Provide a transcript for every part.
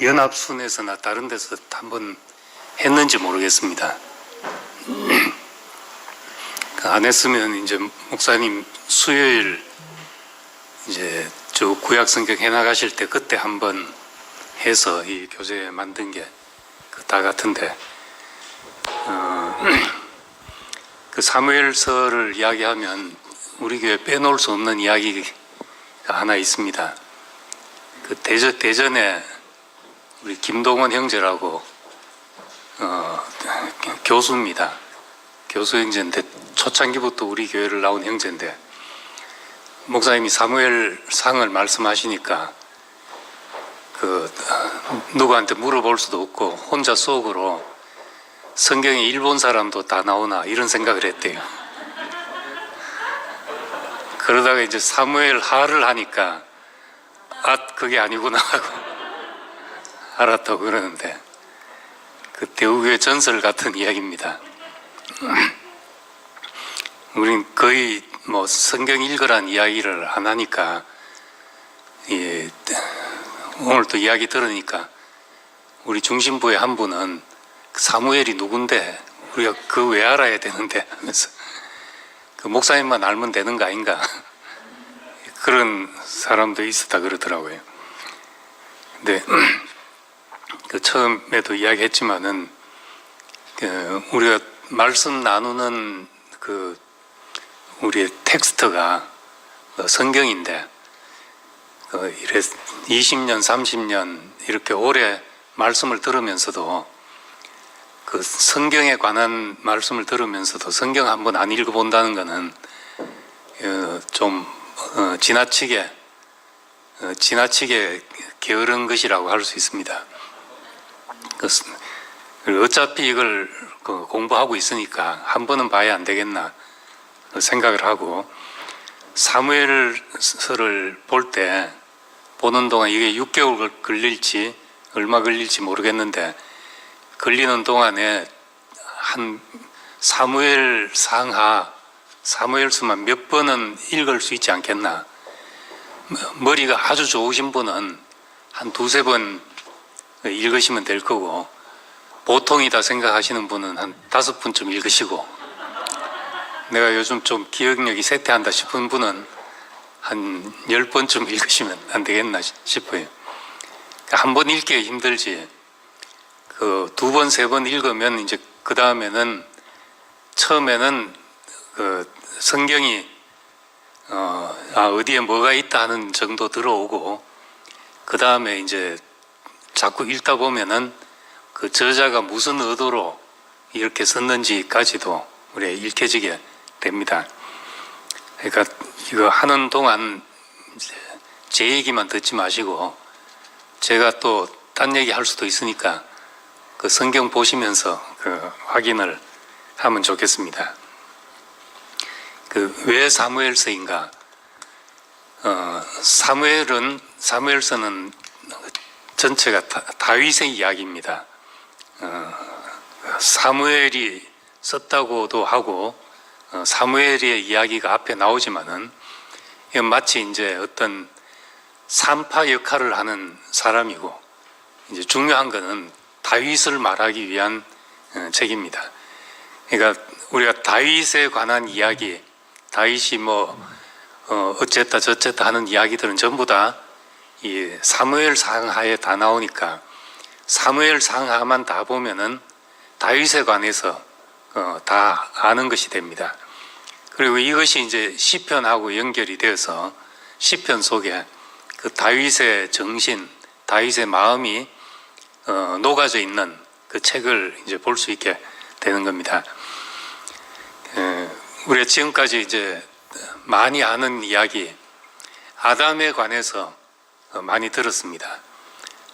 연합순에서나 다른 데서 한번 했는지 모르겠습니다. 안 했으면 이제 목사님 수요일 이제 저 구약 성경 해나가실 때 그때 한번 해서 이 교재 만든 게 다 같은데, 그 사무엘서를 이야기하면 우리 교회 빼놓을 수 없는 이야기가 하나 있습니다. 그 대전에 우리 김동원 형제라고 교수입니다. 교수 형제인데 초창기부터 우리 교회를 나온 형제인데, 목사님이 사무엘상을 말씀하시니까 그 누구한테 물어볼 수도 없고 혼자 속으로 성경에 일본 사람도 다 나오나 이런 생각을 했대요. 그러다가 이제 사무엘 하를 하니까 그게 아니구나 하고 알았다고 그러는데, 그 대우교회 전설 같은 이야기입니다. 우린 거의 뭐 성경 읽으란 이야기를 안 하니까, 예, 오늘 또 이야기 들으니까 우리 중심부의 한 분은 사무엘이 누군데 우리가 그 왜 알아야 되는데 하면서 그 목사님만 알면 되는 거 아닌가 그런 사람도 있었다 그러더라고요. 근데 그 처음에도 이야기했지만은 그 우리가 말씀 나누는 그 우리의 텍스트가 성경인데, 이래 20년, 30년 이렇게 오래 말씀을 들으면서도 그 성경에 관한 말씀을 들으면서도 성경 한번 안 읽어본다는 것은 좀 지나치게 게으른 것이라고 할 수 있습니다. 어차피 이걸 공부하고 있으니까 한 번은 봐야 안 되겠나 생각을 하고, 사무엘서를 보는 동안 이게 6개월 걸릴지 얼마 걸릴지 모르겠는데, 걸리는 동안에 한 사무엘 상하, 사무엘서만 몇 번은 읽을 수 있지 않겠나. 머리가 아주 좋으신 분은 한 두세 번 읽으시면 될 거고, 보통이다 생각하시는 분은 한 5번쯤 읽으시고, 내가 요즘 좀 기억력이 쇠퇴한다 싶은 분은 한 10번쯤 읽으시면 안 되겠나 싶어요. 한 번 읽기가 힘들지, 그 2번, 3번 읽으면 이제 그 다음에는 처음에는 그 성경이 어디에 뭐가 있다 하는 정도 들어오고, 그 다음에 이제 자꾸 읽다 보면은 그 저자가 무슨 의도로 이렇게 썼는지까지도 우리가 읽혀지게 됩니다. 그러니까 이거 하는 동안 제 얘기만 듣지 마시고, 제가 또 딴 얘기 할 수도 있으니까 그 성경 보시면서 그 확인을 하면 좋겠습니다. 그 왜 사무엘서인가? 사무엘서는 전체가 다윗의 이야기입니다. 사무엘이 썼다고도 하고, 사무엘의 이야기가 앞에 나오지만은 마치 이제 어떤 산파 역할을 하는 사람이고, 이제 중요한 것은 다윗을 말하기 위한 책입니다. 그러니까 우리가 다윗에 관한 이야기, 다윗이 어쨌다 저쨌다 하는 이야기들은 전부 다 이 사무엘 상하에 다 나오니까, 사무엘 상하만 다 보면은 다윗에 관해서 다 아는 것이 됩니다. 그리고 이것이 이제 시편하고 연결이 되어서 시편 속에 그 다윗의 정신, 다윗의 마음이 녹아져 있는 그 책을 이제 볼 수 있게 되는 겁니다. 우리가 지금까지 이제 많이 아는 이야기, 아담에 관해서 많이 들었습니다.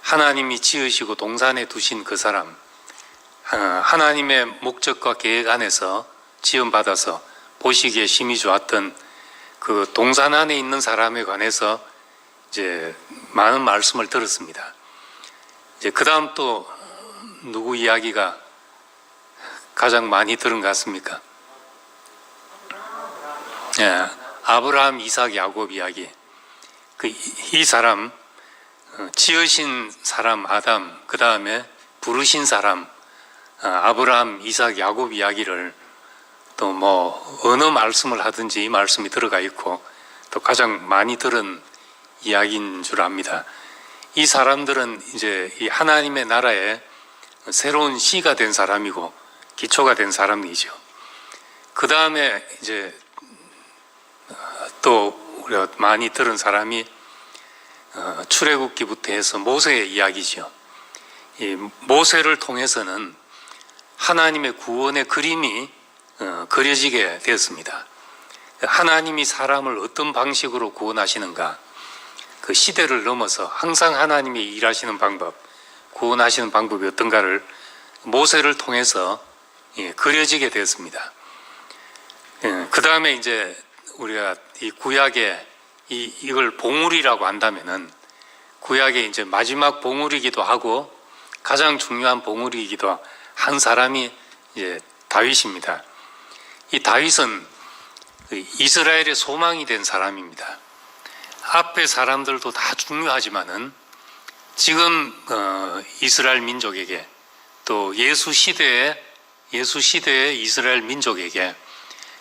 하나님이 지으시고 동산에 두신 그 사람, 하나님의 목적과 계획 안에서 지음받아서 보시기에 심히 좋았던 그 동산 안에 있는 사람에 관해서 이제 많은 말씀을 들었습니다. 이제 그 다음 또 누구 이야기가 가장 많이 들은 것 같습니까? 예, 아브라함, 이삭, 야곱 이야기. 이 사람 지으신 사람 아담, 그 다음에 부르신 사람 아브라함, 이삭, 야곱 이야기를 또 뭐 어느 말씀을 하든지 이 말씀이 들어가 있고 또 가장 많이 들은 이야기인 줄 압니다. 이 사람들은 이제 이 하나님의 나라에 새로운 씨가 된 사람이고 기초가 된 사람이죠. 그 다음에 이제 또 우리가 많이 들은 사람이 출애굽기부터 해서 모세의 이야기죠. 이 모세를 통해서는 하나님의 구원의 그림이 그려지게 되었습니다. 하나님이 사람을 어떤 방식으로 구원하시는가, 그 시대를 넘어서 항상 하나님이 일하시는 방법, 구원하시는 방법이 어떤가를 모세를 통해서 그려지게 되었습니다. 그 다음에 이제 우리가 이 구약에 이걸 봉우리라고 한다면은 구약의 이제 마지막 봉우리이기도 하고 가장 중요한 봉우리이기도 한 사람이 이제 다윗입니다. 이 다윗은 이스라엘의 소망이 된 사람입니다. 앞에 사람들도 다 중요하지만은 지금 이스라엘 민족에게 또 예수 시대의 이스라엘 민족에게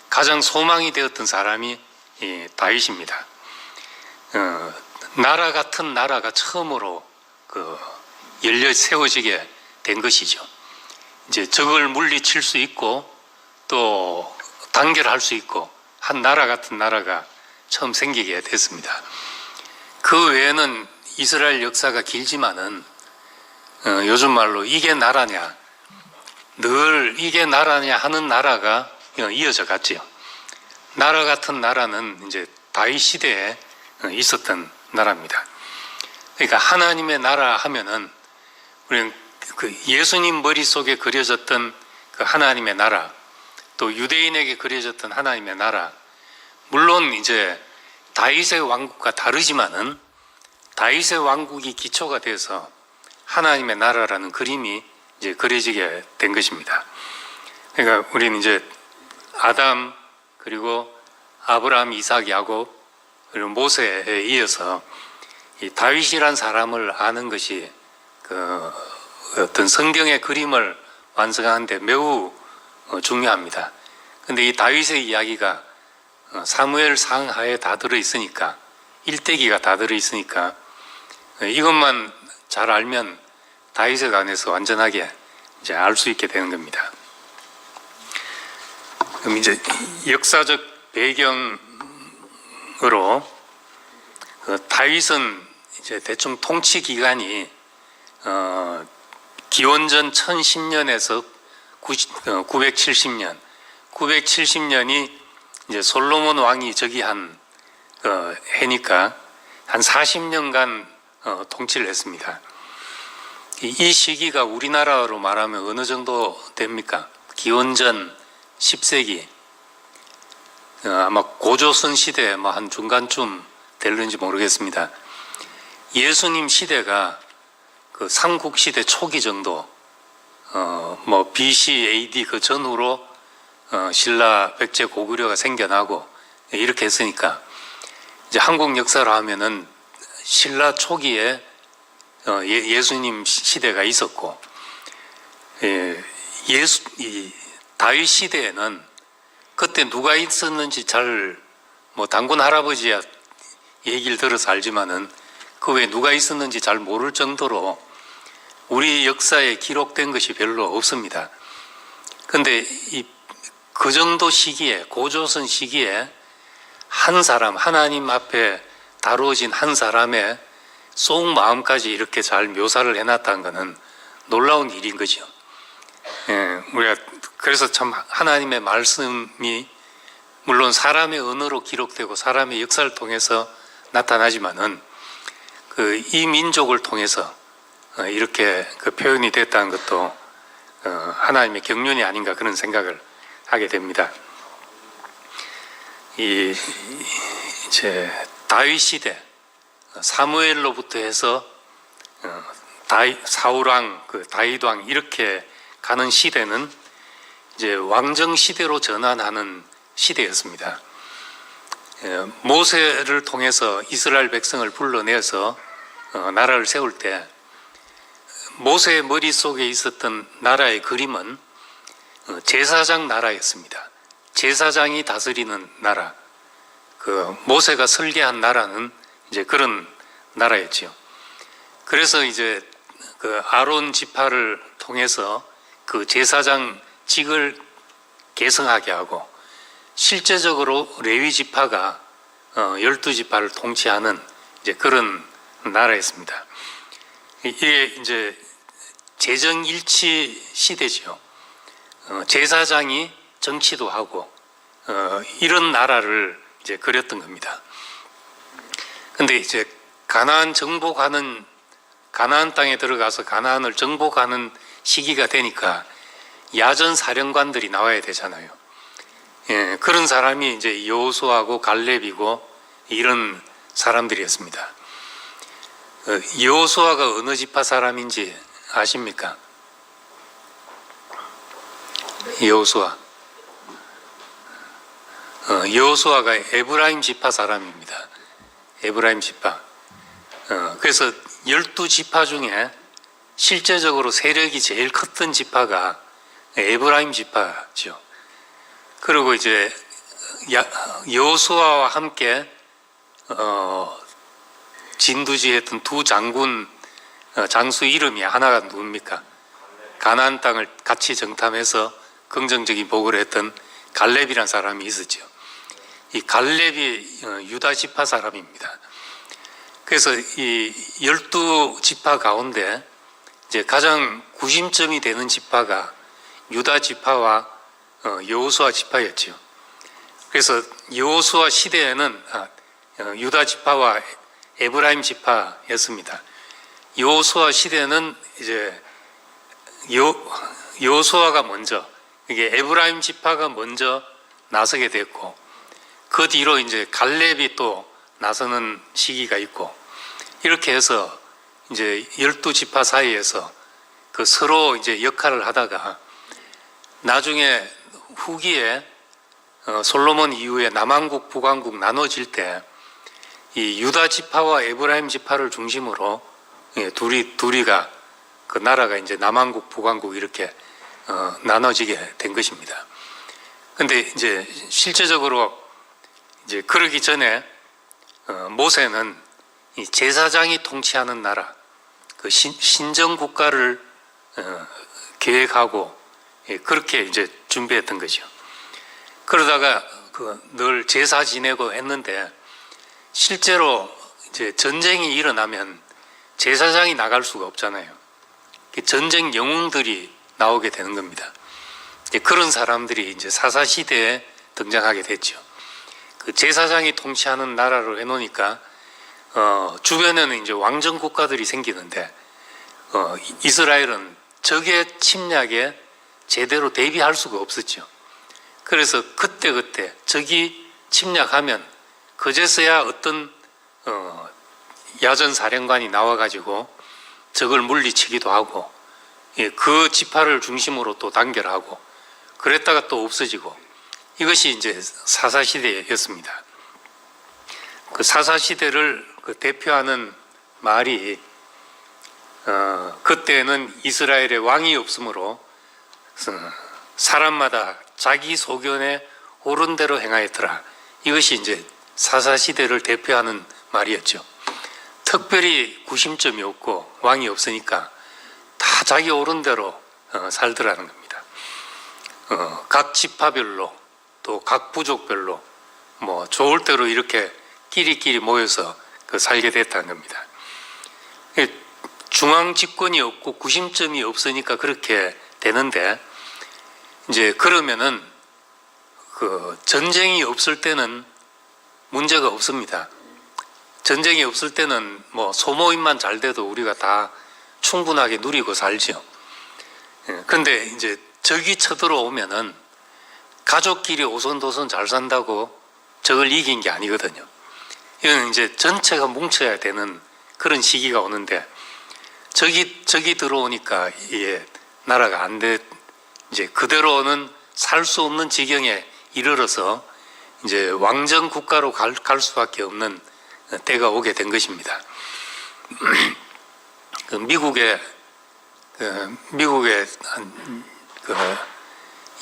가장 소망이 되었던 사람이 다윗입니다. 나라 같은 나라가 처음으로 열려 세워지게 된 것이죠. 이제 적을 물리칠 수 있고 또 단결할 수 있고 한 나라 같은 나라가 처음 생기게 됐습니다. 그 외에는 이스라엘 역사가 길지만은 요즘 말로 이게 나라냐, 늘 이게 나라냐 하는 나라가 이어져 갔지요. 나라 같은 나라는 이제 다윗 시대에 있었던 나라입니다. 그러니까 하나님의 나라 하면은 우리는 그 예수님 머릿속에 그려졌던 그 하나님의 나라, 또 유대인에게 그려졌던 하나님의 나라, 물론 이제 다윗의 왕국과 다르지만은 다윗의 왕국이 기초가 돼서 하나님의 나라라는 그림이 이제 그려지게 된 것입니다. 그러니까 우리는 이제 아담, 그리고 아브라함, 이삭, 야곱, 그리고 모세에 이어서 이 다윗이란 사람을 아는 것이 그 어떤 성경의 그림을 완성하는데 매우 중요합니다. 근데 이 다윗의 이야기가 사무엘 상하에 다 들어있으니까, 일대기가 다 들어있으니까 이것만 잘 알면 다윗에 관해서 완전하게 이제 알 수 있게 되는 겁니다. 그럼 이제 역사적 배경으로 다윗은 이제 대충 통치 기간이 기원전 1010년에서 970년, 970년이 이제 솔로몬 왕이 즉위한 해니까 한 40년간 통치를 했습니다. 이 시기가 우리나라로 말하면 어느 정도 됩니까? 기원전 10세기, 아마 고조선 시대 뭐 한 중간쯤 될는지 모르겠습니다. 예수님 시대가 그 삼국시대 초기 정도, 뭐 BC, AD 그 전후로 신라, 백제, 고구려가 생겨나고 이렇게 했으니까 이제 한국 역사로 하면은 신라 초기에 예수님 시대가 있었고, 다윗 시대에는 그때 누가 있었는지 잘 뭐 단군 할아버지야 얘기를 들어서 알지만은 그 외에 누가 있었는지 잘 모를 정도로 우리 역사에 기록된 것이 별로 없습니다. 그런데 그 정도 시기에, 고조선 시기에 한 사람, 하나님 앞에 다루어진 한 사람의 속마음까지 이렇게 잘 묘사를 해놨다는 것은 놀라운 일인 거죠. 우리가 그래서 참 하나님의 말씀이 물론 사람의 언어로 기록되고 사람의 역사를 통해서 나타나지만은 이 민족을 통해서 이렇게 그 표현이 됐다는 것도 하나님의 경륜이 아닌가 그런 생각을 하게 됩니다. 이제 다윗 시대, 사무엘로부터 해서 사울왕, 다윗왕 이렇게 가는 시대는 이제 왕정 시대로 전환하는 시대였습니다. 모세를 통해서 이스라엘 백성을 불러내서 나라를 세울 때 모세의 머릿속에 있었던 나라의 그림은 제사장 나라였습니다. 제사장이 다스리는 나라. 그 모세가 설계한 나라는 이제 그런 나라였지요. 그래서 이제 그 아론 지파를 통해서 그 제사장직을 계승하게 하고 실제적으로 레위 지파가 12지파를 통치하는 이제 그런 나라였습니다. 이게 이제 재정일치 시대지요. 제사장이 정치도 하고 이런 나라를 이제 그렸던 겁니다. 근데 이제 가나안 땅에 들어가서 가나안을 정복하는 시기가 되니까 야전 사령관들이 나와야 되잖아요. 예, 그런 사람이 이제 여호수아하고 갈렙이고 이런 사람들이었습니다. 여호수아가 어느 지파 사람인지 아십니까? 여호수아가 에브라임 지파 사람입니다. 에브라임 지파. 그래서 12지파 중에 실제적으로 세력이 제일 컸던 지파가 에브라임 지파죠. 그리고 이제 여호수아와 함께 진두지했던 두 장수 이름이 하나가 누굽니까? 가나안 땅을 같이 정탐해서 긍정적인 보고를 했던 갈렙이라는 사람이 있었죠. 이 갈렙이 유다 지파 사람입니다. 그래서 이 12지파 가운데 이제 가장 구심점이 되는 지파가 유다 지파와 여호수아 지파였죠. 그래서 여호수아 시대에는 유다 지파와 에브라임 지파였습니다. 여호수아 시대는 이제 여호수아가 먼저 이게 에브라임 지파가 먼저 나서게 됐고 그 뒤로 이제 갈렙이 또 나서는 시기가 있고 이렇게 해서 이제 12지파 사이에서 그 서로 이제 역할을 하다가 나중에 후기에 솔로몬 이후에 남왕국 북왕국 나눠질 때 이 유다 지파와 에브라임 지파를 중심으로 둘이가 그 나라가 이제 남왕국 북왕국 이렇게 나눠지게 된 것입니다. 근데 이제 실제적으로 이제 그러기 전에 모세는 이 제사장이 통치하는 나라 그 신정 국가를 계획하고 그렇게 이제 준비했던 거죠. 그러다가 늘 제사 지내고 했는데 실제로 이제 전쟁이 일어나면 제사장이 나갈 수가 없잖아요. 전쟁 영웅들이 나오게 되는 겁니다. 그런 사람들이 이제 사사 시대에 등장하게 됐죠. 그 제사장이 통치하는 나라로 해놓으니까 주변에는 이제 왕정 국가들이 생기는데 이스라엘은 적의 침략에 제대로 대비할 수가 없었죠. 그래서 그때 적이 침략하면 그제서야 어떤 야전 사령관이 나와가지고 적을 물리치기도 하고 그 지파를 중심으로 또 단결하고 그랬다가 또 없어지고 이것이 이제 사사시대였습니다. 그 사사시대를 대표하는 말이 그때는 이스라엘의 왕이 없으므로 사람마다 자기 소견에 옳은 대로 행하였더라. 이것이 이제 사사시대를 대표하는 말이었죠. 특별히 구심점이 없고 왕이 없으니까 다 자기 옳은 대로 살더라는 겁니다. 각 지파별로 또 각 부족별로 뭐 좋을 대로 이렇게 끼리끼리 모여서 살게 됐다는 겁니다. 중앙 집권이 없고 구심점이 없으니까 그렇게 되는데 이제 그러면은 전쟁이 없을 때는 문제가 없습니다. 전쟁이 없을 때는 뭐 소모임만 잘 돼도 우리가 다 충분하게 누리고 살죠. 그런데 이제 적이 쳐들어오면은 가족끼리 오손도손 잘 산다고 적을 이긴 게 아니거든요. 이건 이제 전체가 뭉쳐야 되는 그런 시기가 오는데 적이 들어오니까 이게 나라가 안 돼, 이제 그대로는 살 수 없는 지경에 이르러서 이제 왕정 국가로 갈 수밖에 없는 때가 오게 된 것입니다. 그 미국의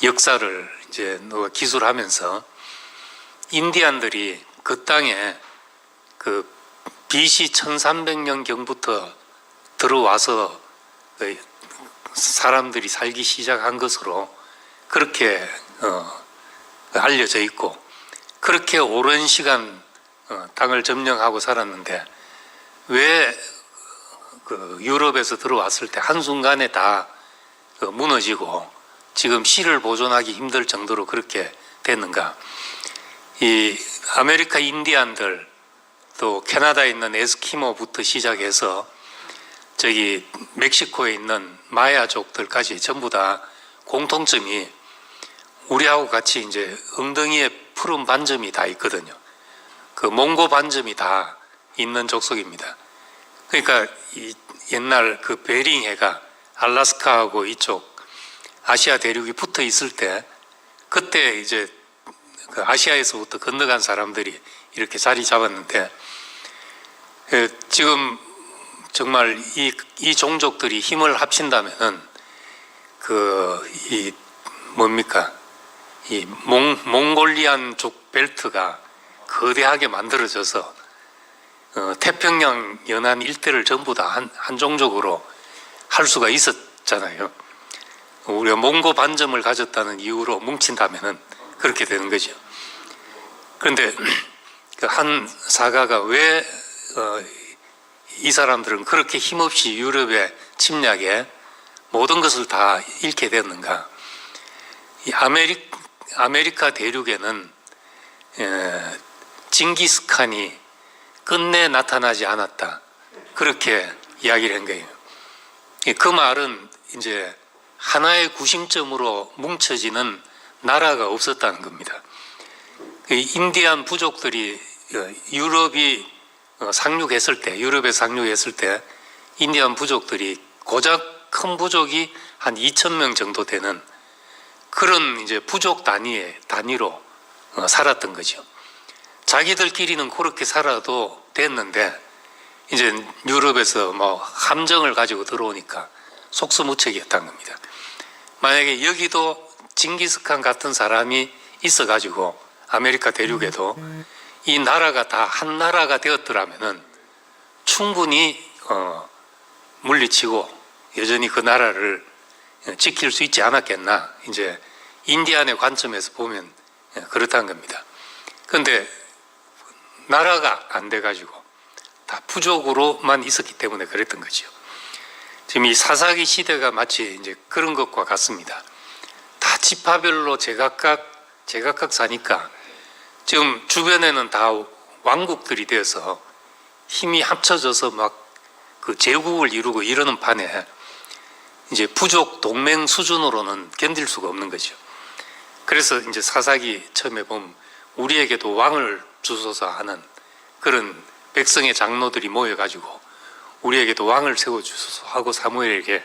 역사를 이제 기술하면서 인디안들이 그 땅에 그 BC 1300년경부터 들어와서 사람들이 살기 시작한 것으로 그렇게 알려져 있고, 그렇게 오랜 시간 땅을 점령하고 살았는데 왜 그 유럽에서 들어왔을 때 한순간에 다 무너지고 지금 씨를 보존하기 힘들 정도로 그렇게 됐는가? 이 아메리카 인디안들, 또 캐나다에 있는 에스키모부터 시작해서 저기 멕시코에 있는 마야족들까지 전부 다 공통점이 우리하고 같이 이제 엉덩이에 푸른 반점이 다 있거든요. 그 몽고 반점이 다 있는 족속입니다. 그러니까 이 옛날 그 베링해가 알라스카하고 이쪽 아시아 대륙이 붙어 있을 때, 그때 이제 그 아시아에서부터 건너간 사람들이 이렇게 자리 잡았는데, 지금 정말 이 종족들이 힘을 합친다면은 이 몽골리안 쪽 벨트가 거대하게 만들어져서 태평양 연안 일대를 전부 다 한 종족으로 할 수가 있었잖아요. 우리가 몽고 반점을 가졌다는 이유로 뭉친다면은 그렇게 되는 거죠. 그런데 그 한 사가가 왜 이 사람들은 그렇게 힘없이 유럽의 침략에 모든 것을 다 잃게 됐는가? 이 아메리카 대륙에는 징기스칸이 끝내 나타나지 않았다, 그렇게 이야기를 한 거예요. 그 말은 이제 하나의 구심점으로 뭉쳐지는 나라가 없었다는 겁니다. 인디안 부족들이 유럽에 상륙했을 때 인디안 부족들이 고작 큰 부족이 한 2,000명 정도 되는 그런 이제 부족 단위로 살았던 거죠. 자기들끼리는 그렇게 살아도 됐는데 이제 유럽에서 함정을 가지고 들어오니까 속수무책이었다는 겁니다. 만약에 여기도 징기스칸 같은 사람이 있어가지고 아메리카 대륙에도 이 나라가 다 한 나라가 되었더라면은 충분히 물리치고 여전히 그 나라를 지킬 수 있지 않았겠나, 이제 인디안의 관점에서 보면 그렇다는 겁니다. 그런데 나라가 안 돼가지고 다 부족으로만 있었기 때문에 그랬던 거죠. 지금 이 사사기 시대가 마치 이제 그런 것과 같습니다. 다 지파별로 제각각 사니까 지금 주변에는 다 왕국들이 되어서 힘이 합쳐져서 막 그 제국을 이루고 이러는 판에 이제 부족 동맹 수준으로는 견딜 수가 없는 거죠. 그래서 이제 사사기 처음에 보면 우리에게도 왕을 주소서 하는 그런 백성의 장로들이 모여가지고 우리에게도 왕을 세워주소서 하고 사무엘에게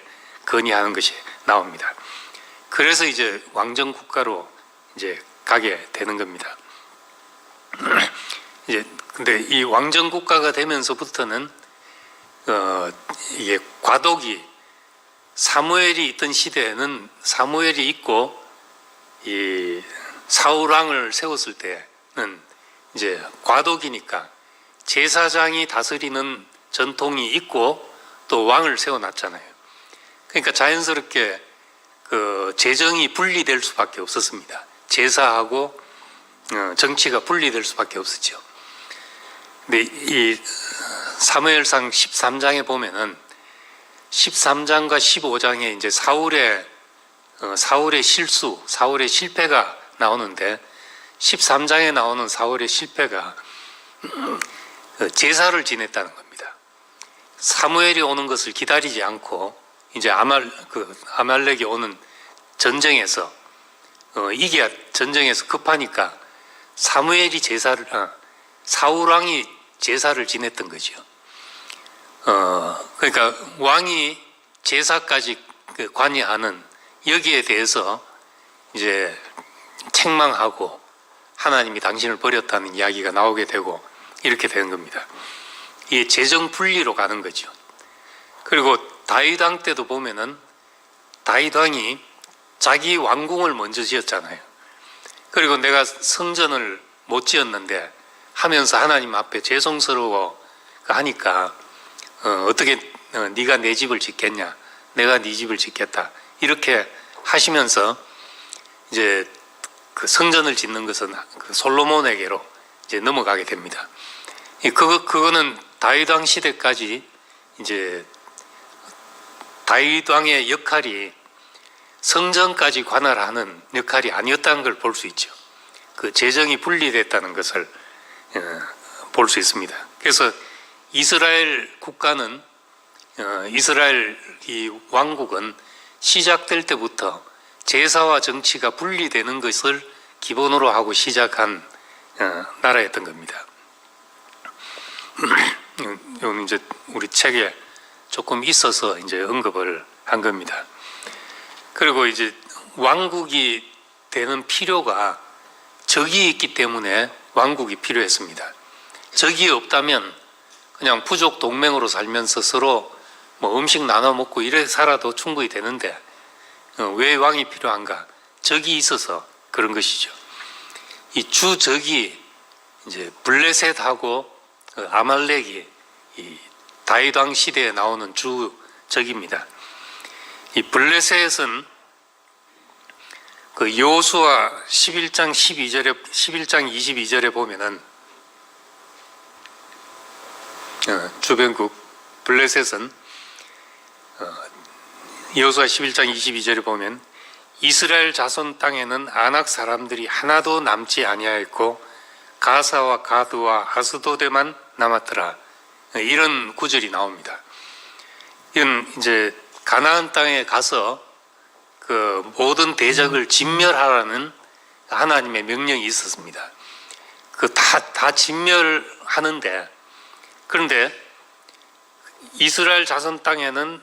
건의하는 것이 나옵니다. 그래서 이제 왕정 국가로 이제 가게 되는 겁니다. 이제 근데 이 왕정 국가가 되면서부터는 이게 과도기, 사무엘이 있던 시대에는 사무엘이 있고 이 사울 왕을 세웠을 때는 이제 과도기니까 제사장이 다스리는 전통이 있고 또 왕을 세워놨잖아요. 그러니까 자연스럽게 그 재정이 분리될 수밖에 없었습니다. 제사하고 정치가 분리될 수밖에 없었죠. 근데 이 사무엘상 13장에 보면은 13장과 15장에 이제 사울의 실수, 사울의 실패가 나오는데 13장에 나오는 사울의 실패가 제사를 지냈다는 겁니다. 사무엘이 오는 것을 기다리지 않고 이제 아말렉이 오는 전쟁에서 이게 전쟁에서 급하니까 사울 왕이 제사를 지냈던 거죠. 그러니까 왕이 제사까지 관여하는 여기에 대해서 이제 책망하고 하나님이 당신을 버렸다는 이야기가 나오게 되고 이렇게 되는 겁니다. 이 재정 분리로 가는 거죠. 그리고 다윗 왕 때도 보면은 다윗 왕이 자기 왕궁을 먼저 지었잖아요. 그리고 내가 성전을 못 지었는데 하면서 하나님 앞에 죄송스러워 하니까 어떻게 네가 내 집을 짓겠냐, 내가 네 집을 짓겠다, 이렇게 하시면서 이제 그 성전을 짓는 것은 그 솔로몬에게로 이제 넘어가게 됩니다. 그거는 다윗 왕 시대까지 이제 다윗 왕의 역할이 성전까지 관할하는 역할이 아니었다는 걸 볼 수 있죠. 그 재정이 분리됐다는 것을 볼 수 있습니다. 그래서 이스라엘 국가는 이스라엘 이 왕국은 시작될 때부터 제사와 정치가 분리되는 것을 기본으로 하고 시작한 나라였던 겁니다. 이건 이제 우리 책에 조금 있어서 이제 언급을 한 겁니다. 그리고 이제 왕국이 되는 필요가 적이 있기 때문에 왕국이 필요했습니다. 적이 없다면 그냥 부족 동맹으로 살면서 서로 뭐 음식 나눠 먹고 이래 살아도 충분히 되는데 왜 왕이 필요한가? 적이 있어서 그런 것이죠. 이 주적이 이제 블레셋하고 아말렉이 이 다윗 왕 시대에 나오는 주적입니다. 이 블레셋은 그 여호수아 11장 22절에 보면은 주변국 블레셋은 여호수아 11장 22절에 보면 이스라엘 자손 땅에는 아낙 사람들이 하나도 남지 아니하였고 가사와 가드와 아스도데만 남았더라. 이런 구절이 나옵니다. 이건 이제 가나안 땅에 가서 그 모든 대적을 진멸하라는 하나님의 명령이 있었습니다. 그 다 진멸하는데, 그런데 이스라엘 자손 땅에는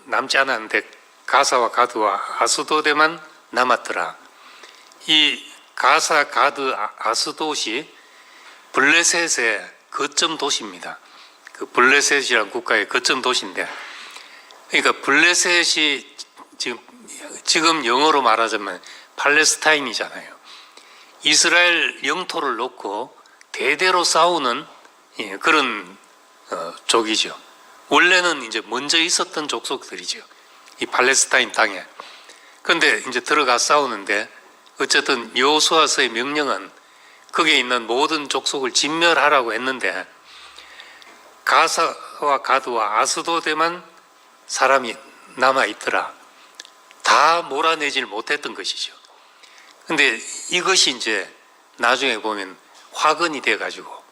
남지 않았는데 가사와 가드와 아스도데만 남았더라. 이 가사, 가드, 아스돗이 블레셋의 거점 도시입니다. 그 블레셋이라는 국가의 거점 도시인데, 그러니까 블레셋이 지금 영어로 말하자면 팔레스타인이잖아요. 이스라엘 영토를 놓고 대대로 싸우는 그런 족이죠. 원래는 이제 먼저 있었던 족속들이죠. 이 팔레스타인 땅에. 그런데 이제 들어가 싸우는데 어쨌든 여호수아서의 명령은 거기에 있는 모든 족속을 진멸하라고 했는데 가사와 가드와 아스도데만 사람이 남아있더라. 다 몰아내질 못했던 것이죠. 근데 이것이 이제 나중에 보면 화근이 돼가지고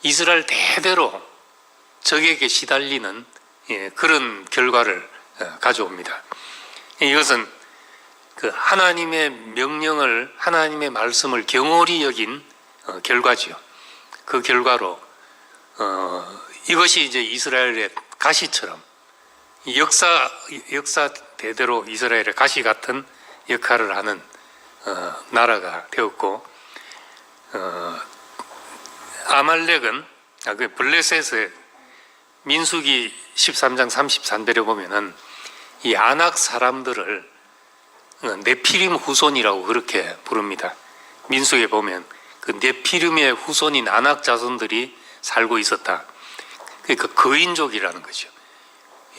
이스라엘 대대로 적에게 시달리는 그런 결과를 가져옵니다. 이것은 그 하나님의 명령을, 하나님의 말씀을 경홀히 여긴 결과지요. 그 결과로 이것이 이제 이스라엘의 가시처럼 역사 대대로 이스라엘의 가시 같은 역할을 하는 나라가 되었고, 아말렉은 그 블레셋의 민수기 13장 33절에 보면은 이 아낙 사람들을 네피림 후손이라고 그렇게 부릅니다. 민수기에 보면 그 네피림의 후손인 아낙 자손들이 살고 있었다. 그러니까 거인족이라는 거죠.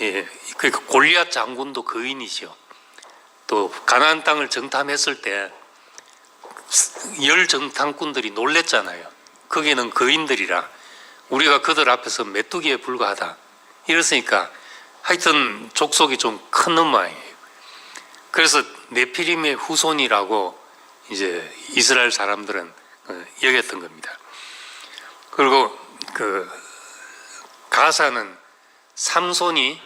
예, 그러니까 골리앗 장군도 거인이죠. 또 가나안 땅을 정탐했을 때 열 정탐꾼들이 놀랬잖아요. 거기는 거인들이라 우리가 그들 앞에서 메뚜기에 불과하다. 이랬으니까 하여튼 족속이 좀 큰 모양이에요. 그래서 네피림의 후손이라고 이제 이스라엘 사람들은 여겼던 겁니다. 그리고 그 가사는 삼손이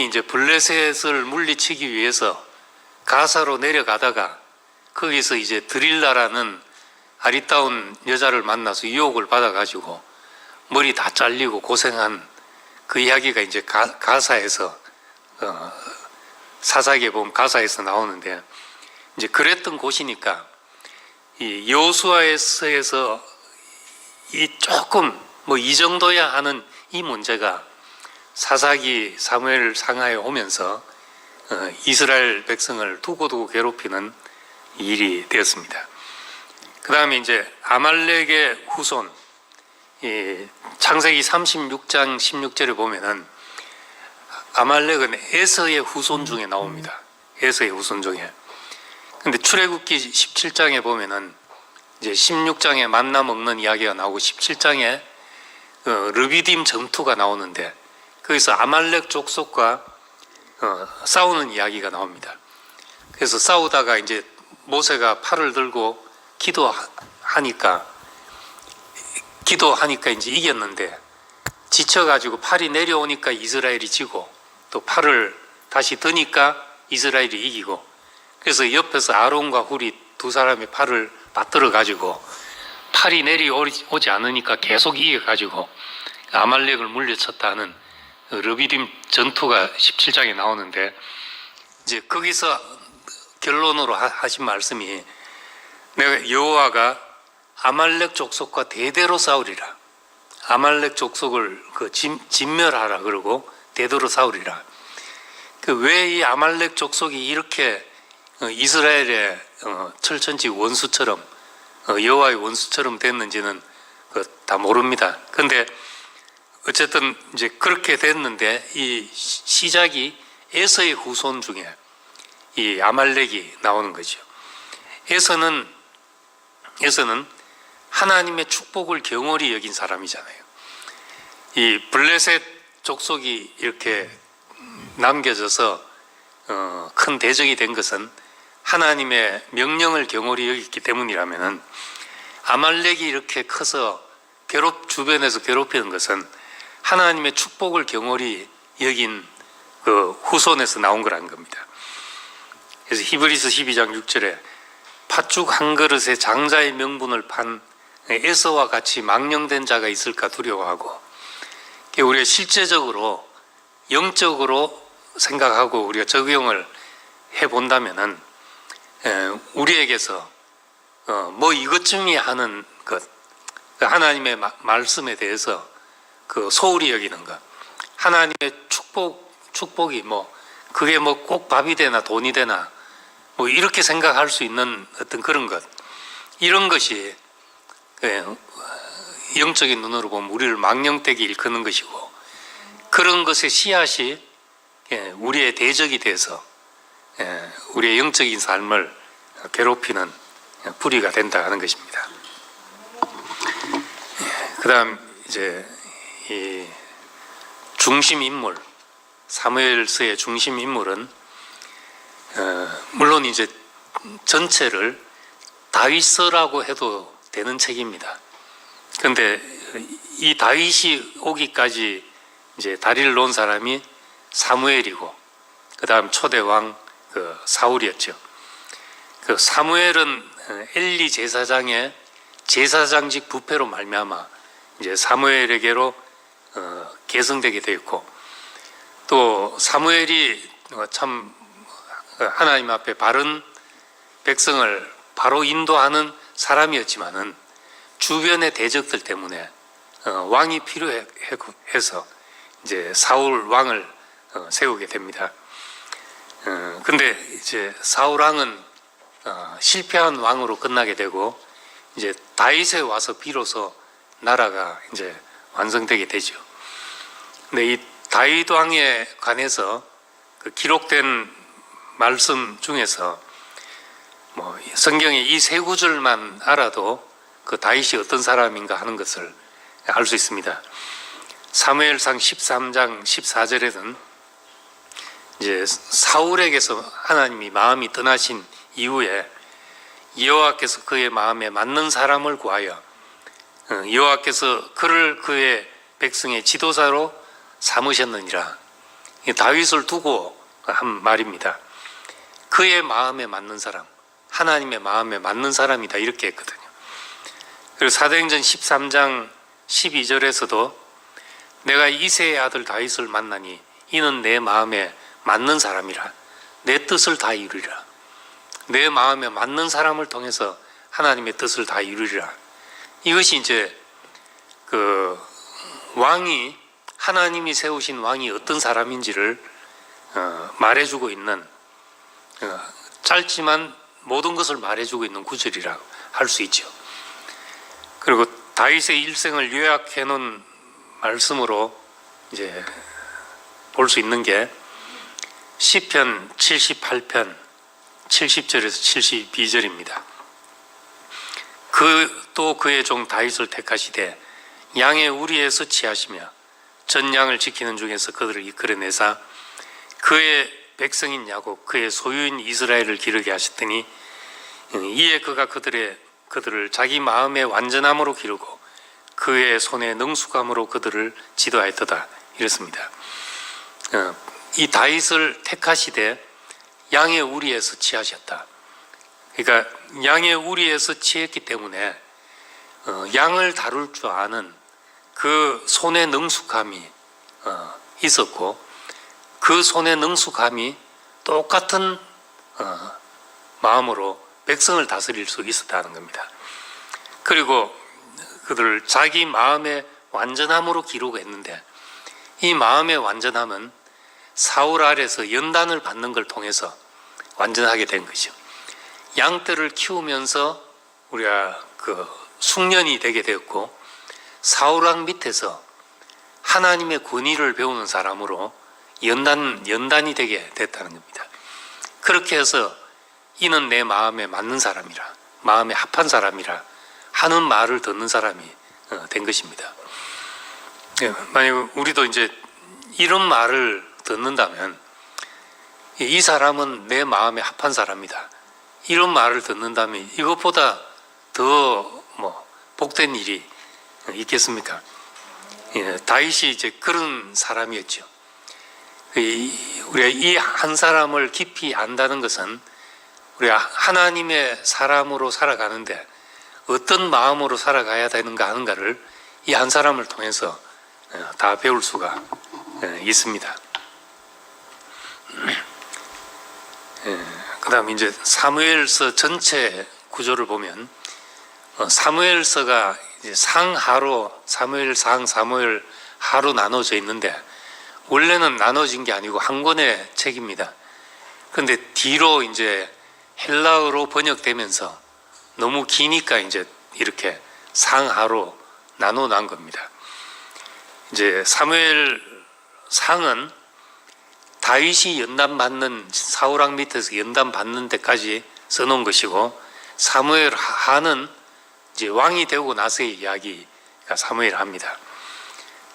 이제 블레셋을 물리치기 위해서 가사로 내려가다가 거기서 이제 드릴라라는 아리따운 여자를 만나서 유혹을 받아가지고 머리 다 잘리고 고생한 그 이야기가 이제 가사에서 사사기에 보면 가사에서 나오는데, 이제 그랬던 곳이니까 이 여호수아에서 이 조금 뭐 이 정도야 하는 이 문제가 사사기 사무엘 상하에 오면서 이스라엘 백성을 두고두고 괴롭히는 일이 되었습니다. 그 다음에 이제 아말렉의 후손, 창세기 36장 16절에 보면은 아말렉은 에서의 후손 중에 나옵니다. 에서의 후손 중에. 근데 출애굽기 17장에 보면은 이제 16장에 만나 먹는 이야기가 나오고 17장에 르비딤 전투가 나오는데 거기서 아말렉 족속과 싸우는 이야기가 나옵니다. 그래서 싸우다가 이제 모세가 팔을 들고 기도하니까 이제 이겼는데 지쳐가지고 팔이 내려오니까 이스라엘이 지고 또 팔을 다시 드니까 이스라엘이 이기고 그래서 옆에서 아론과 훌이 두 사람의 팔을 받들어 가지고 팔이 내려오지 않으니까 계속 이겨가지고 아말렉을 물리쳤다는 르비딤 전투가 17장에 나오는데 이제 거기서 결론으로 하신 말씀이 내가 여호와가 아말렉 족속과 대대로 싸우리라. 아말렉 족속을 진멸하라 그러고 대대로 싸우리라. 왜 이 아말렉 족속이 이렇게 이스라엘의 철천지 원수처럼 여호와의 원수처럼 됐는지는 다 모릅니다. 근데 어쨌든 이제 그렇게 됐는데 이 시작이 에서의 후손 중에 이 아말렉이 나오는 거죠. 에서는 하나님의 축복을 경홀히 여긴 사람이잖아요. 이 블레셋 족속이 이렇게 남겨져서 큰 대적이 된 것은 하나님의 명령을 경홀히 여겼기 때문이라면은 아말렉이 이렇게 커서 주변에서 괴롭히는 것은 하나님의 축복을 경홀히 여긴 후손에서 나온 거라는 겁니다. 그래서 히브리서 12장 6절에 팥죽 한 그릇에 장자의 명분을 판 에서와 같이 망령된 자가 있을까 두려워하고, 우리가 실제적으로 영적으로 생각하고 우리가 적용을 해본다면은 우리에게서 뭐 이것쯤이야 하는 것, 하나님의 말씀에 대해서 소홀히 여기는 것, 하나님의 축복이 그게 꼭 밥이 되나 돈이 되나 이렇게 생각할 수 있는 어떤 그런 것, 이런 것이 영적인 눈으로 보면 우리를 망령되게 일컫는 것이고, 그런 것의 씨앗이 우리의 대적이 돼서 우리의 영적인 삶을 괴롭히는 뿌리가 된다 하는 것입니다. 그 다음 이제 이 중심 인물, 사무엘서의 중심 인물은 물론 이제 전체를 다윗서라고 해도 되는 책입니다. 그런데 이 다윗이 오기까지 이제 다리를 놓은 사람이 사무엘이고, 그 다음 초대왕 사울이었죠. 사무엘은 엘리 제사장의 제사장직 부패로 말미암아 이제 사무엘에게로 계승되게 되어 있고, 또 사무엘이 참 하나님 앞에 바른 백성을 바로 인도하는 사람이었지만은 주변의 대적들 때문에 왕이 필요해서 이제 사울 왕을 세우게 됩니다. 근데 이제 사울 왕은 실패한 왕으로 끝나게 되고, 이제 다윗에 와서 비로소 나라가 이제 완성되게 되죠. 근데 이 다윗 왕에 관해서 기록된 말씀 중에서 성경의 이 세 구절만 알아도 다윗이 어떤 사람인가 하는 것을 알 수 있습니다. 사무엘상 13장 14절에는 이제 사울에게서 하나님이 마음이 떠나신 이후에 여호와께서 그의 마음에 맞는 사람을 구하여 여호와께서 그를 그의 백성의 지도자로 삼으셨느니라. 다윗을 두고 한 말입니다. 그의 마음에 맞는 사람, 하나님의 마음에 맞는 사람이다, 이렇게 했거든요. 그리고 사도행전 13장 12절에서도 내가 이새의 아들 다윗을 만나니 이는 내 마음에 맞는 사람이라, 내 뜻을 다 이루리라. 내 마음에 맞는 사람을 통해서 하나님의 뜻을 다 이루리라. 이것이 이제 왕이 하나님이 세우신 왕이 어떤 사람인지를 말해주고 있는 짧지만 모든 것을 말해주고 있는 구절이라고 할 수 있죠. 그리고 다윗의 일생을 요약해 놓은 말씀으로 이제 볼 수 있는 게 시편 78편 70절에서 72절입니다. 또 그의 종 다윗을 택하시되 양의 우리에서 취하시며 전 양을 지키는 중에서 그들을 이끌어내사 그의 백성인 야곱 그의 소유인 이스라엘을 기르게 하셨더니 이에 그가 그들을 자기 마음의 완전함으로 기르고 그의 손의 능숙함으로 그들을 지도하였도다 이렇습니다. 이 다윗을 택하시되 양의 우리에서 취하셨다. 그러니까 양의 우리에서 취했기 때문에 양을 다룰 줄 아는 그 손의 능숙함이 있었고 그 손의 능숙함이 똑같은 마음으로 백성을 다스릴 수 있었다는 겁니다. 그리고 그들을 자기 마음의 완전함으로 기록했는데 이 마음의 완전함은 사울 아래서 연단을 받는 걸 통해서 완전하게 된 거죠. 양떼를 키우면서 우리가 그 숙련이 되게 되었고 사울 왕 밑에서 하나님의 권위를 배우는 사람으로 연단이 되게 됐다는 겁니다. 그렇게 해서 이는 내 마음에 맞는 사람이라 마음에 합한 사람이라 하는 말을 듣는 사람이 된 것입니다. 만약 우리도 이제 이런 말을 듣는다면 이 사람은 내 마음에 합한 사람이다 이런 말을 듣는다면 이것보다 더 복된 일이 있겠습니까? 다윗이 이제 그런 사람이었죠. 우리가 이 한 사람을 깊이 안다는 것은 우리가 하나님의 사람으로 살아가는데 어떤 마음으로 살아가야 되는가 하는가를 이 한 사람을 통해서 다 배울 수가 있습니다. 그 다음 이제 사무엘서 전체 구조를 보면 사무엘서가 이제 상하로 사무엘상, 사무엘하로 나눠져 있는데 원래는 나눠진 게 아니고 한 권의 책입니다. 그런데 뒤로 이제 헬라어로 번역되면서 너무 기니까 이제 이렇게 상하로 나눠 난 겁니다. 이제 사무엘상은 다윗이 연단받는 사울 왕 밑에서 연단받는 데까지 써놓은 것이고 사무엘하는 이제 왕이 되고 나서의 이야기가 사무엘하입니다.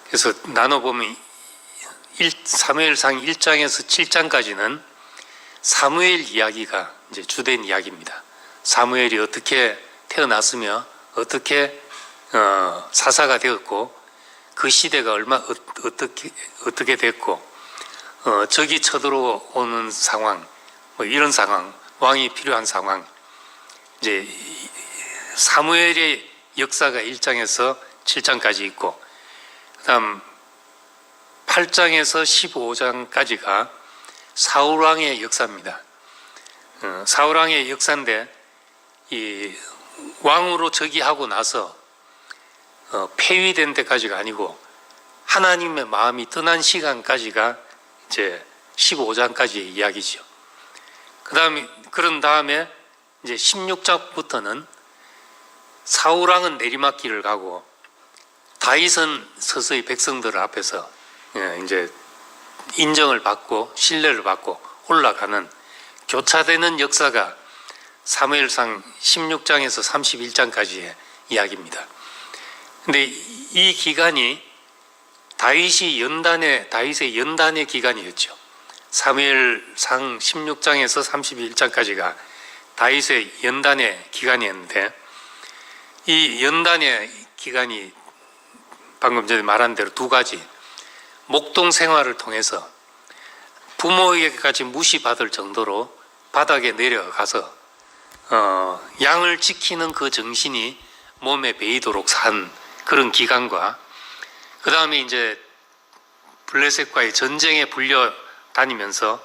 그래서 나눠보면 사무엘상 1장에서 7장까지는 사무엘 이야기가 이제 주된 이야기입니다. 사무엘이 어떻게 태어났으며 어떻게 사사가 되었고 그 시대가 어떻게 됐고 적이 쳐들어오는 상황, 이런 상황, 왕이 필요한 상황, 이제 사무엘의 역사가 1장에서 7장까지 있고, 그다음 8장에서 15장까지가 사울 왕의 역사입니다. 사울 왕의 역사인데 이 왕으로 즉위하고 나서 폐위된 데까지가 아니고 하나님의 마음이 떠난 시간까지가 이제 15장까지의 이야기죠. 그런 다음에 이제 16장부터는 사울 왕은 내리막길을 가고 다윗은 서서히 백성들 앞에서 이제 인정을 받고 신뢰를 받고 올라가는 교차되는 역사가 사무엘상 16장에서 31장까지의 이야기입니다. 근데 이 기간이 다윗의 연단의 기간이었죠. 사무엘상 16장에서 31장까지가 다윗의 연단의 기간이었는데 이 연단의 기간이 방금 전에 말한 대로 두 가지, 목동 생활을 통해서 부모에게까지 무시받을 정도로 바닥에 내려가서 양을 지키는 그 정신이 몸에 배이도록 산 그런 기간과 그 다음에 이제 블레셋과의 전쟁에 불려 다니면서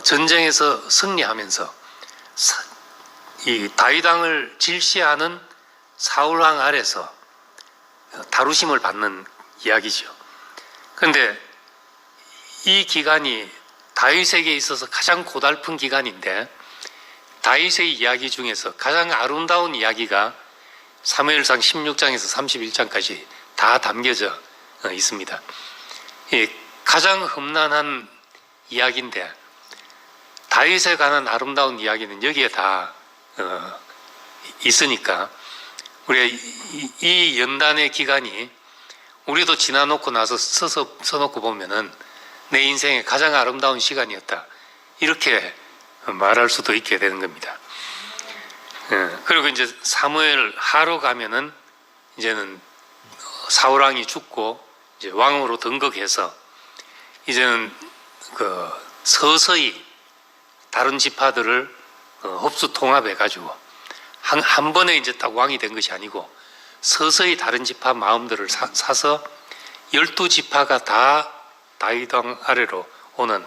전쟁에서 승리하면서 이 다윗 왕을 질시하는 사울 왕 아래서 다루심을 받는 이야기죠. 그런데 이 기간이 다윗에게 있어서 가장 고달픈 기간인데 다윗의 이야기 중에서 가장 아름다운 이야기가 사무엘상 16장에서 31장까지 다 담겨져 있습니다. 가장 험난한 이야기인데 다윗에 관한 아름다운 이야기는 여기에 다 있으니까 우리가 이 연단의 기간이 우리도 지나놓고 나서 써놓고 보면은 내 인생의 가장 아름다운 시간이었다, 이렇게 말할 수도 있게 되는 겁니다. 그리고 이제 사무엘 하로 가면은 이제는 사울왕이 죽고 이제 왕으로 등극해서 이제는 서서히 다른 지파들을 흡수 통합해 가지고 한 번에 이제 딱 왕이 된 것이 아니고 서서히 다른 지파 마음들을 사서 12지파가 다 다윗 왕 아래로 오는,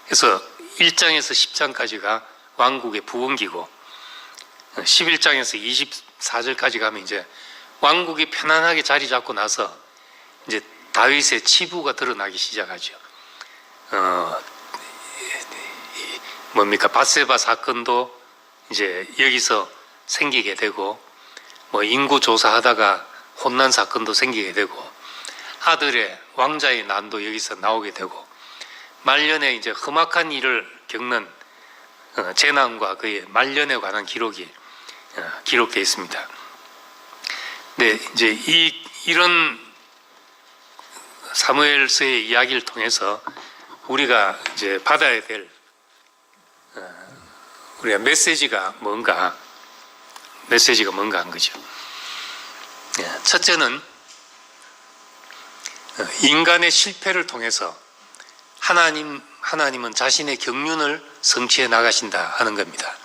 그래서 1장에서 10장까지가 왕국의 부흥기고 11장에서 24절까지 가면 이제 왕국이 편안하게 자리 잡고 나서 이제 다윗의 치부가 드러나기 시작하죠. 밧세바 사건도 이제 여기서 생기게 되고, 인구 조사하다가 혼난 사건도 생기게 되고, 아들의 왕자의 난도 여기서 나오게 되고, 말년에 이제 험악한 일을 겪는 재난과 그의 말년에 관한 기록이 기록되어 있습니다. 네, 이제 이런 사무엘서의 이야기를 통해서 우리가 이제 받아야 될 우리가 메시지가 뭔가 한 거죠. 첫째는 인간의 실패를 통해서 하나님은 자신의 경륜을 성취해 나가신다 하는 겁니다.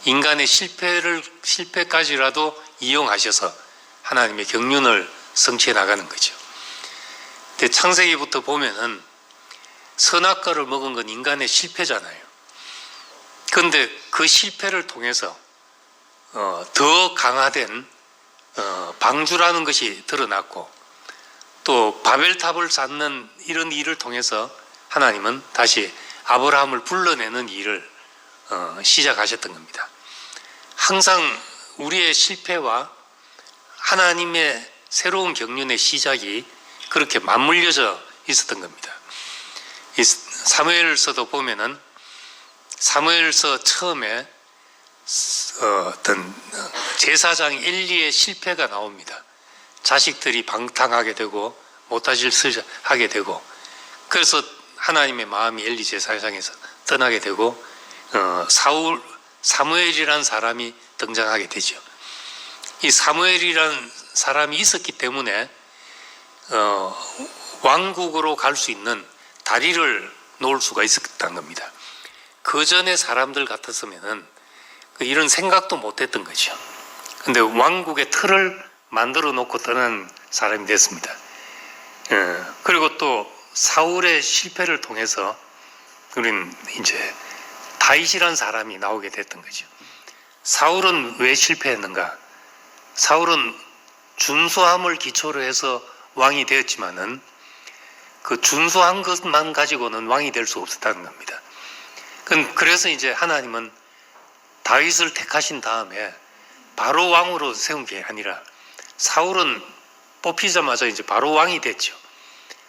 인간의 실패까지라도 이용하셔서 하나님의 경륜을 성취해 나가는 거죠. 근데 창세기부터 보면은 선악과를 먹은 건 인간의 실패잖아요. 그런데 그 실패를 통해서 더 강화된 방주라는 것이 드러났고, 또 바벨탑을 쌓는 이런 일을 통해서 하나님은 다시 아브라함을 불러내는 일을 시작하셨던 겁니다. 항상 우리의 실패와 하나님의 새로운 경륜의 시작이 그렇게 맞물려져 있었던 겁니다. 이 사무엘서도 보면은 사무엘서 처음에 어떤 제사장 엘리의 실패가 나옵니다. 자식들이 방탕하게 되고 못다질 하게 되고, 그래서 하나님의 마음이 엘리 제사장에서 떠나게 되고 사무엘이라는 사람이 등장하게 되죠. 이 사무엘이라는 사람이 있었기 때문에 왕국으로 갈 수 있는 다리를 놓을 수가 있었다는 겁니다. 그 전에 사람들 같았으면은 이런 생각도 못했던 거죠. 근데 왕국의 틀을 만들어 놓고 떠난 사람이 됐습니다. 그리고 또 사울의 실패를 통해서 우리는 이제 다윗이라는 사람이 나오게 됐던 거죠. 사울은 왜 실패했는가? 사울은 준수함을 기초로 해서 왕이 되었지만은 그 준수한 것만 가지고는 왕이 될 수 없었다는 겁니다. 그래서 이제 하나님은 다윗을 택하신 다음에 바로 왕으로 세운 게 아니라 사울은 뽑히자마자 이제 바로 왕이 됐죠.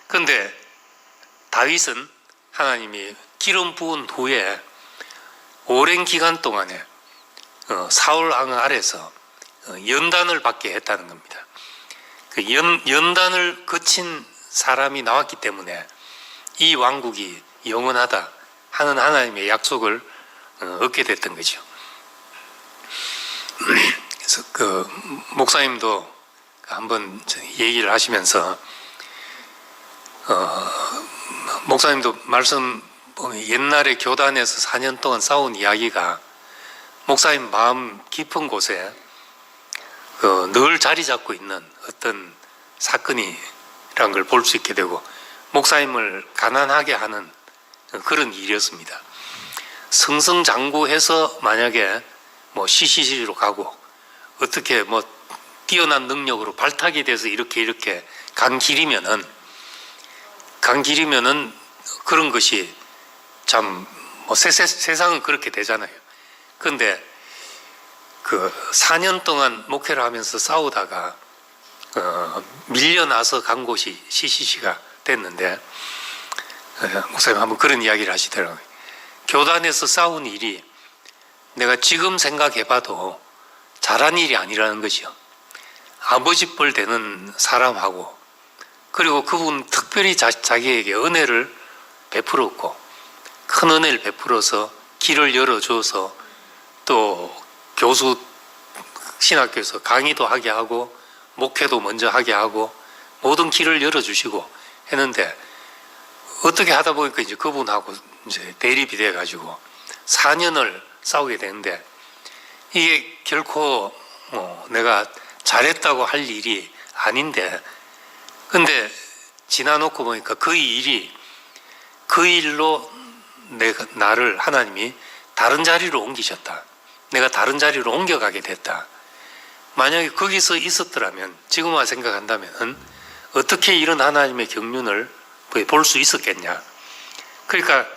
그런데 다윗은 하나님이 기름 부은 후에 오랜 기간 동안에 사울 왕 아래서 연단을 받게 했다는 겁니다. 그 연단을 거친 사람이 나왔기 때문에 이 왕국이 영원하다 하는 하나님의 약속을 얻게 됐던 거죠. 그래서 그 목사님도 한번 얘기를 하시면서 목사님도 말씀 보면 옛날에 교단에서 4년 동안 싸운 이야기가 목사님 마음 깊은 곳에 늘 자리 잡고 있는 어떤 사건이란 걸 볼 수 있게 되고 목사님을 가난하게 하는 그런 일이었습니다. 승승장구해서 만약에 CCC로 가고 어떻게 뛰어난 능력으로 발탁이 돼서 이렇게 간 길이면은 그런 것이 참 뭐 세상은 그렇게 되잖아요. 그런데 그 4년 동안 목회를 하면서 싸우다가 밀려나서 간 곳이 CCC가 됐는데, 목사님 한번 그런 이야기를 하시더라고요. 교단에서 싸운 일이 내가 지금 생각해봐도 잘한 일이 아니라는 것이요. 아버지 뻘 되는 사람하고, 그리고 그분 특별히 자기에게 은혜를 베풀었고, 큰 은혜를 베풀어서 길을 열어줘서 또 교수 신학교에서 강의도 하게 하고 목회도 먼저 하게 하고 모든 길을 열어주시고 했는데, 어떻게 하다 보니까 이제 그분하고 이제 대립이 돼가지고 4년을 싸우게 되는데, 이게 결코 내가 잘했다고 할 일이 아닌데, 근데 지나놓고 보니까 그 일로 나를 하나님이 다른 자리로 옮기셨다. 내가 다른 자리로 옮겨가게 됐다. 만약에 거기서 있었더라면, 지금 와 생각한다면 어떻게 이런 하나님의 경륜을 볼 수 있었겠냐. 그러니까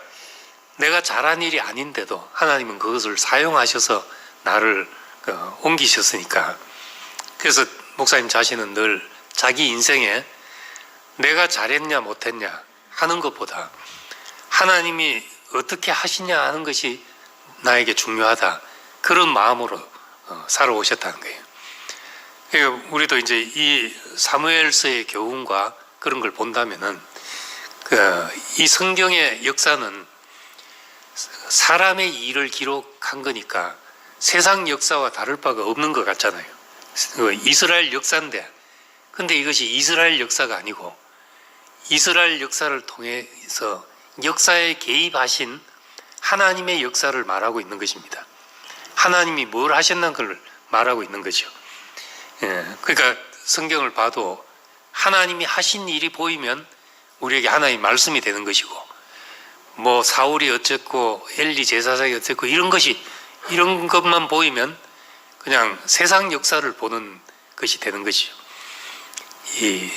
내가 잘한 일이 아닌데도 하나님은 그것을 사용하셔서 나를 옮기셨으니까. 그래서 목사님 자신은 늘 자기 인생에 내가 잘했냐 못했냐 하는 것보다 하나님이 어떻게 하시냐 하는 것이 나에게 중요하다, 그런 마음으로 살아오셨다는 거예요. 그러니까 우리도 이제 이 사무엘서의 교훈과 그런 걸 본다면은 이 성경의 역사는 사람의 일을 기록한 거니까 세상 역사와 다를 바가 없는 것 같잖아요. 이스라엘 역사인데, 근데 이것이 이스라엘 역사가 아니고 이스라엘 역사를 통해서 역사에 개입하신 하나님의 역사를 말하고 있는 것입니다. 하나님이 뭘 하셨는 걸 말하고 있는 거죠. 그러니까 성경을 봐도 하나님이 하신 일이 보이면 우리에게 하나님의 말씀이 되는 것이고, 뭐 사울이 어쨌고 엘리 제사장이 어쨌고 이런 것만 보이면 그냥 세상 역사를 보는 것이 되는 것이죠. 이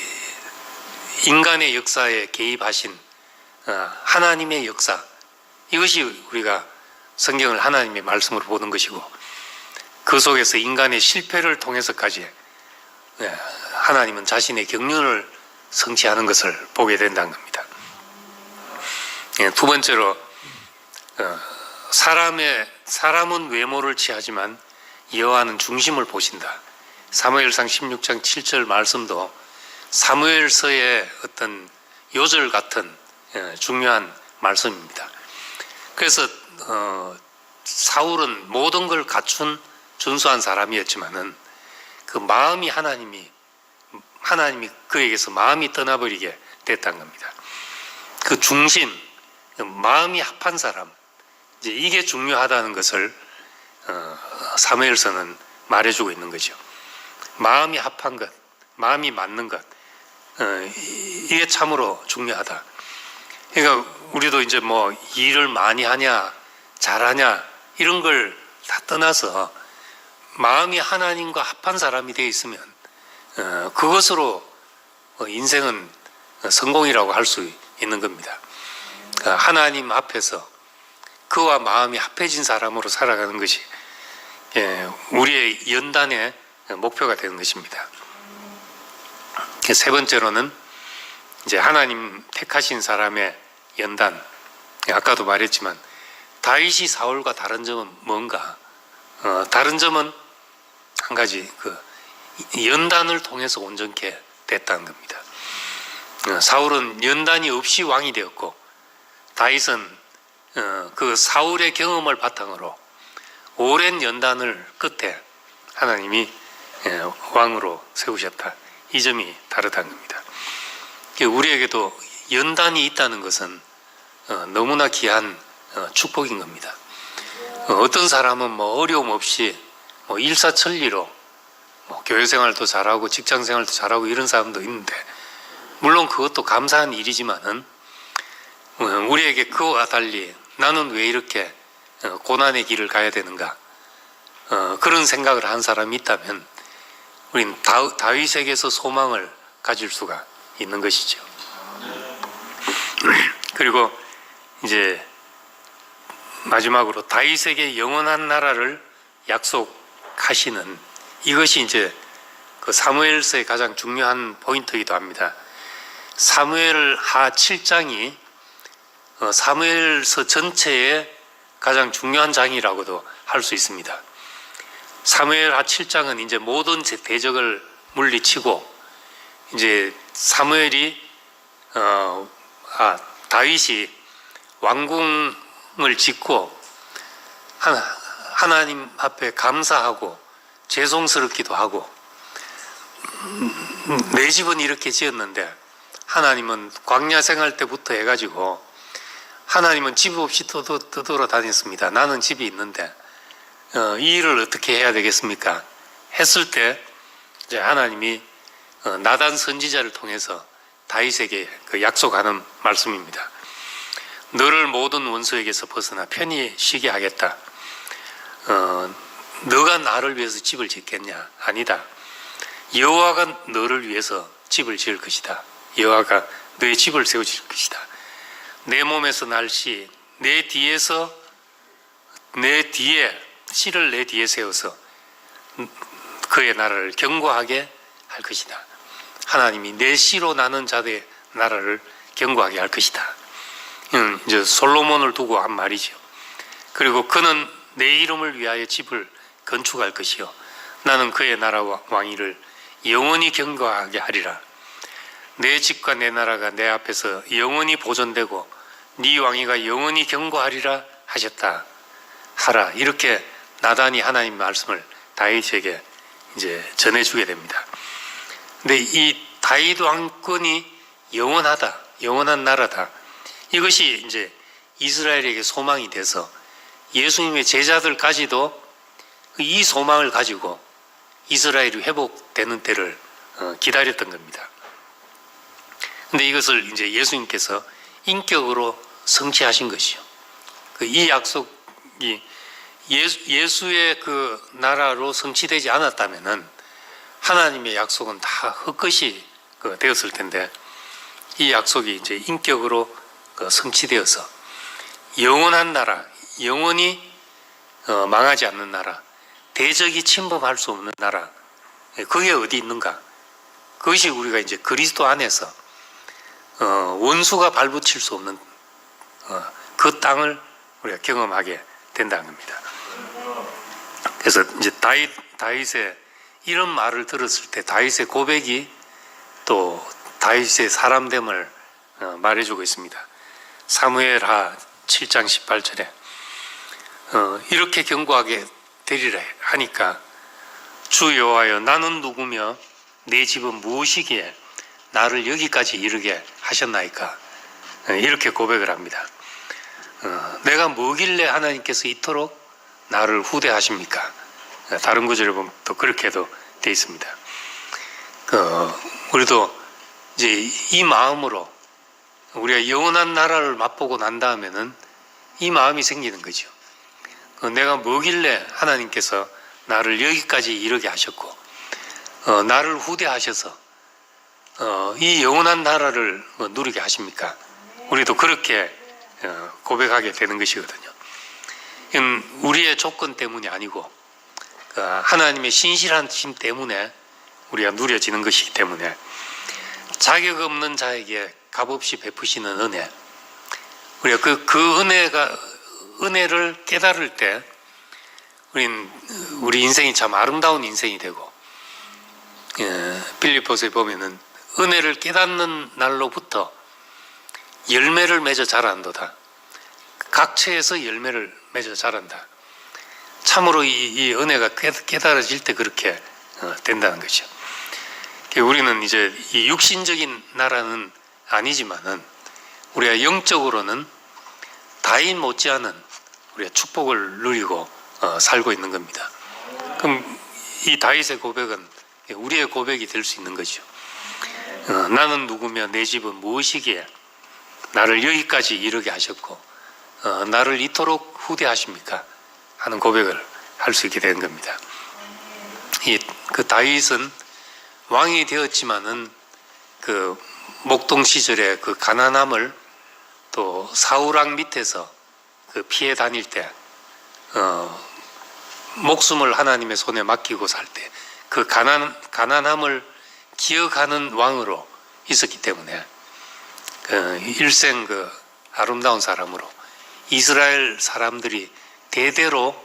인간의 역사에 개입하신 하나님의 역사, 이것이 우리가 성경을 하나님의 말씀으로 보는 것이고, 그 속에서 인간의 실패를 통해서까지 하나님은 자신의 경륜을 성취하는 것을 보게 된다는 겁니다. 두 번째로, 사람은 외모를 취하지만 여호와는 중심을 보신다. 사무엘상 16장 7절 말씀도 사무엘서의 어떤 요절 같은 중요한 말씀입니다. 그래서 사울은 모든 걸 갖춘 준수한 사람이었지만은 그 마음이 하나님이 그에게서 마음이 떠나버리게 됐다는 겁니다. 그 중심, 마음이 합한 사람, 이제 이게 중요하다는 것을 사무엘서는 말해주고 있는 거죠. 마음이 합한 것, 마음이 맞는 것, 이게 참으로 중요하다. 그러니까 우리도 이제 뭐 일을 많이 하냐 잘하냐 이런 걸 다 떠나서 마음이 하나님과 합한 사람이 되어 있으면 그것으로 인생은 성공이라고 할 수 있는 겁니다. 하나님 앞에서 그와 마음이 합해진 사람으로 살아가는 것이 우리의 연단의 목표가 되는 것입니다. 세 번째로는 이제 하나님 택하신 사람의 연단. 아까도 말했지만 다윗이 사울과 다른 점은 뭔가? 다른 점은 한 가지, 연단을 통해서 온전케 됐다는 겁니다. 사울은 연단이 없이 왕이 되었고, 다윗은 그 사울의 경험을 바탕으로 오랜 연단을 끝에 하나님이 왕으로 세우셨다. 이 점이 다르다는 겁니다. 우리에게도 연단이 있다는 것은 너무나 귀한 축복인 겁니다. 어떤 사람은 뭐 어려움 없이 일사천리로 교회 생활도 잘하고 직장 생활도 잘하고 이런 사람도 있는데, 물론 그것도 감사한 일이지만은 우리에게 그와 달리 나는 왜 이렇게 고난의 길을 가야 되는가, 그런 생각을 한 사람이 있다면 우린 다윗에게서 소망을 가질 수가 있는 것이죠. 그리고 이제 마지막으로 다윗에게 영원한 나라를 약속하시는, 이것이 이제 그 사무엘서의 가장 중요한 포인트이기도 합니다. 사무엘하 7장이 사무엘서 전체의 가장 중요한 장이라고도 할 수 있습니다. 사무엘하 7장은 이제 모든 대적을 물리치고 이제 다윗이 왕궁을 짓고 하나님 앞에 감사하고 죄송스럽기도 하고, 내 집은 이렇게 지었는데 하나님은 광야 생활 때부터 해가지고 하나님은 집 없이 떠돌아다녔습니다. 나는 집이 있는데 이 일을 어떻게 해야 되겠습니까? 했을 때 이제 하나님이 나단 선지자를 통해서 다윗에게 그 약속하는 말씀입니다. 너를 모든 원수에게서 벗어나 편히 쉬게 하겠다. 너가 나를 위해서 집을 짓겠냐? 아니다. 여호와가 너를 위해서 집을 지을 것이다. 여호와가 너의 집을 세워줄 것이다. 내 몸에서 날 씨, 내 뒤에 씨를 내 뒤에 세워서 그의 나라를 견고하게 할 것이다. 하나님이 내 씨로 나는 자들의 나라를 견고하게 할 것이다. 이제 솔로몬을 두고 한 말이죠. 그리고 그는 내 이름을 위하여 집을 건축할 것이요, 나는 그의 나라와 왕위를 영원히 견고하게 하리라. 내 집과 내 나라가 내 앞에서 영원히 보존되고 네 왕위가 영원히 견고하리라 하셨다 하라. 이렇게 나단이 하나님 말씀을 다윗에게 이제 전해주게 됩니다. 근데 이 다윗 왕권이 영원하다, 영원한 나라다, 이것이 이제 이스라엘에게 소망이 돼서 예수님의 제자들까지도 이 소망을 가지고 이스라엘이 회복되는 때를 기다렸던 겁니다. 근데 이것을 이제 예수님께서 인격으로 성취하신 것이요. 이 약속이 예수의 그 나라로 성취되지 않았다면은 하나님의 약속은 다 헛것이 되었을 텐데, 이 약속이 이제 인격으로 성취되어서 영원한 나라, 영원히 망하지 않는 나라, 대적이 침범할 수 없는 나라, 그게 어디 있는가? 그것이 우리가 이제 그리스도 안에서 원수가 발붙일 수 없는 그 땅을 우리가 경험하게 된다는 겁니다. 그래서 이제 다윗의 이런 말을 들었을 때 다윗의 고백이 또 다윗의 사람됨을 말해주고 있습니다. 사무엘하 7장 18절에 이렇게 견고하게 되리라 하니까 주 여호와여, 나는 누구며 내 집은 무엇이기에 나를 여기까지 이르게 하셨나이까? 이렇게 고백을 합니다. 내가 뭐길래 하나님께서 이토록 나를 후대하십니까? 다른 구절에 보면 또 그렇게도 되어 있습니다. 우리도 이제 이 마음으로 우리가 영원한 나라를 맛보고 난 다음에는 이 마음이 생기는 거죠. 내가 뭐길래 하나님께서 나를 여기까지 이르게 하셨고 나를 후대하셔서 이 영원한 나라를 누리게 하십니까? 우리도 그렇게 고백하게 되는 것이거든요. 이건 우리의 조건 때문이 아니고 하나님의 신실한 심 때문에 우리가 누려지는 것이기 때문에, 자격 없는 자에게 값없이 베푸시는 은혜, 우리가 그 은혜를 깨달을 때 우리 인생이 참 아름다운 인생이 되고, 빌립보서에 보면은 은혜를 깨닫는 날로부터 열매를 맺어 자란도다. 각처에서 열매를 맺어 자란다. 참으로 이 은혜가 깨달아질 때 그렇게 된다는 거죠. 우리는 이제 이 육신적인 나라는 아니지만은 우리가 영적으로는 다윗 못지않은 우리가 축복을 누리고 살고 있는 겁니다. 그럼 이 다윗의 고백은 우리의 고백이 될 수 있는 거죠. 나는 누구며 내 집은 무엇이기에 나를 여기까지 이르게 하셨고 나를 이토록 후대하십니까? 하는 고백을 할 수 있게 된 겁니다. 이 그 다윗은 왕이 되었지만은 그 목동 시절에 그 가난함을 또 사울왕 밑에서 그 피해 다닐 때 목숨을 하나님의 손에 맡기고 살 때 그 가난함을 기억하는 왕으로 있었기 때문에 일생 그 아름다운 사람으로 이스라엘 사람들이 대대로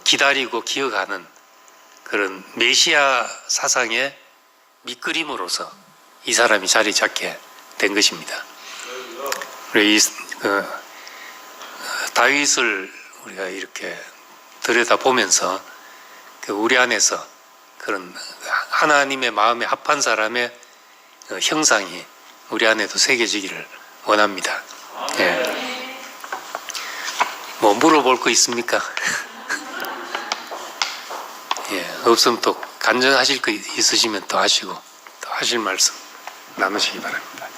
기다리고 기억하는 그런 메시아 사상의 밑그림으로서 이 사람이 자리 잡게 된 것입니다. 우리 다윗을 우리가 이렇게 들여다보면서 우리 안에서 그런 하나님의 마음에 합한 사람의 형상이 우리 안에도 새겨지기를 원합니다. 예. 뭐 물어볼 거 있습니까? 예, 없으면 또 간증하실 거 있으시면 또 하시고 또 하실 말씀 나누시기 바랍니다.